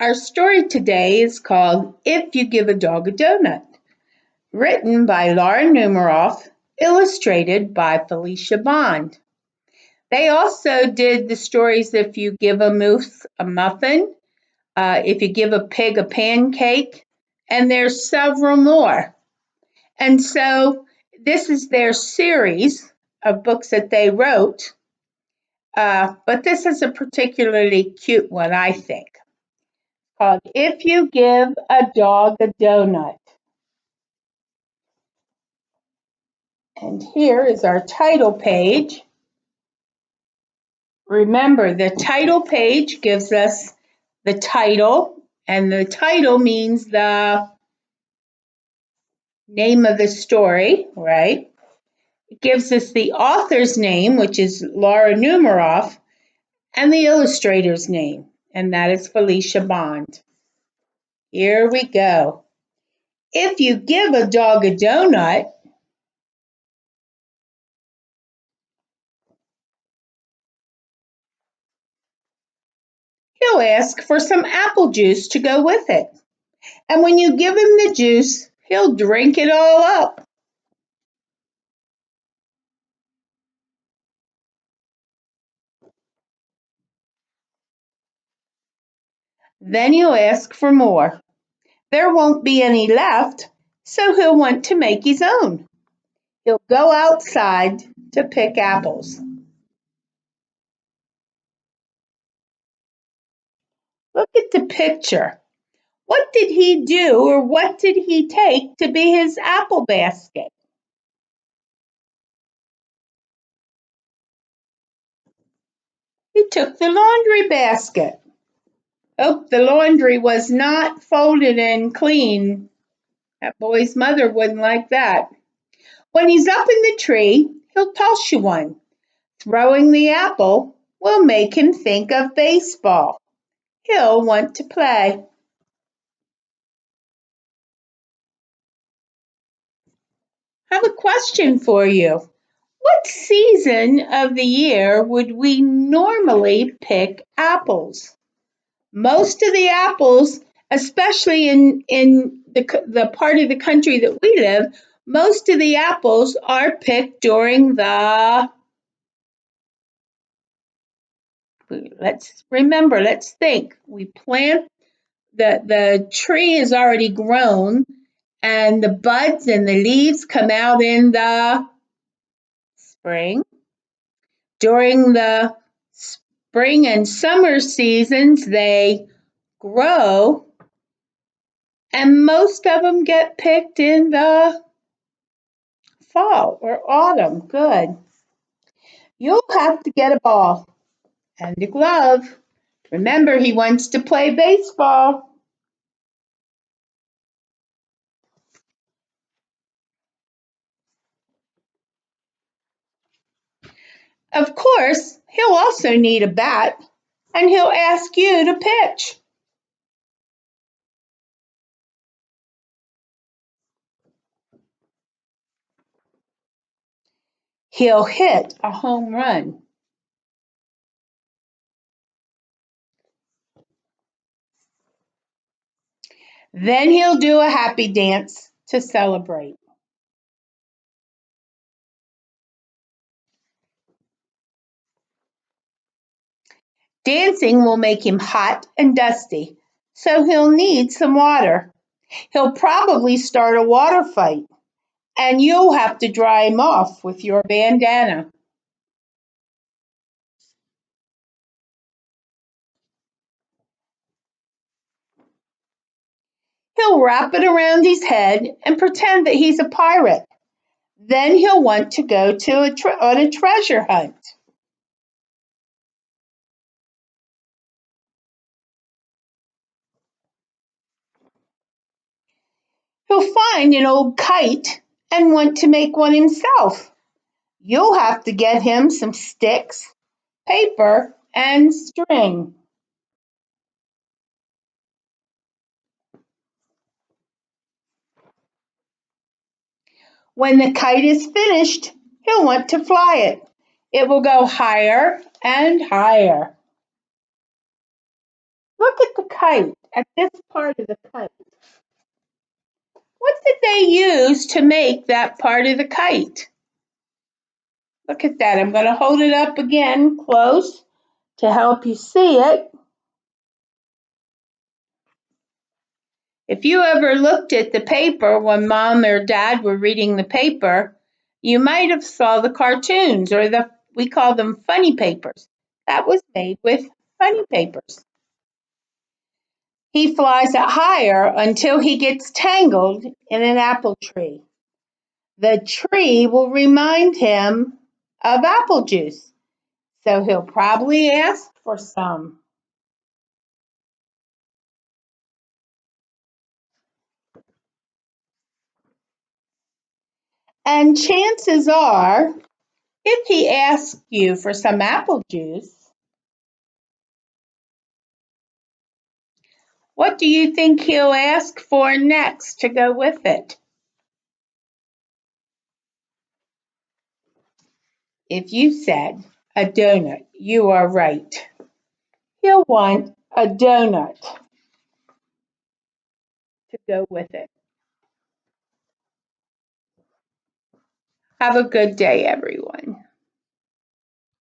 Our story today is called If You Give a Dog a Donut, written by Laura Numeroff, illustrated by Felicia Bond. They also did the stories If You Give a Moose a Muffin, If You Give a Pig a Pancake, and there's several more. And so this is their series of books that they wrote, but this is a particularly cute one, I think, called If You Give a Dog a Donut. And here is our title page. Remember, the title page gives us the title, and the title means the name of the story, right? It gives us the author's name, which is Laura Numeroff, and the illustrator's name, and that is Felicia Bond. Here we go. If you give a dog a donut, he'll ask for some apple juice to go with it. And when you give him the juice, he'll drink it all up. Then he'll ask for more. There won't be any left, so he'll want to make his own. He'll go outside to pick apples. Look at the picture. What did he do or what did he take to be his apple basket? He took the laundry basket. Oh, the laundry was not folded and clean. That boy's mother wouldn't like that. When he's up in the tree, he'll toss you one. Throwing the apple will make him think of baseball. He'll want to play. I have a question for you. What season of the year would we normally pick apples? Most of the apples, especially in the part of the country that we live, most of the apples are picked during let's think. We plant, the tree is already grown, and the buds and the leaves come out in the spring. During the spring and summer seasons, they grow, and most of them get picked in the fall or autumn. Good. You'll have to get a ball and a glove. Remember, he wants to play baseball. Of course, he'll also need a bat, and he'll ask you to pitch. He'll hit a home run. Then he'll do a happy dance to celebrate. Dancing will make him hot and dusty, so he'll need some water. He'll probably start a water fight, and you'll have to dry him off with your bandana. He'll wrap it around his head and pretend that he's a pirate. Then he'll want to go on a treasure hunt. He'll find an old kite and want to make one himself. You'll have to get him some sticks, paper, and string. When the kite is finished, he'll want to fly it. It will go higher and higher. Look at the kite, at this part of the kite. What did they use to make that part of the kite? Look at that. I'm going to hold it up again close to help you see it. If you ever looked at the paper when mom or dad were reading the paper, you might have saw the cartoons or we call them funny papers. That was made with funny papers. He flies it higher until he gets tangled in an apple tree. The tree will remind him of apple juice, so he'll probably ask for some. And chances are, if he asks you for some apple juice, what do you think he'll ask for next to go with it? If you said a donut, you are right. He'll want a donut to go with it. Have a good day, everyone.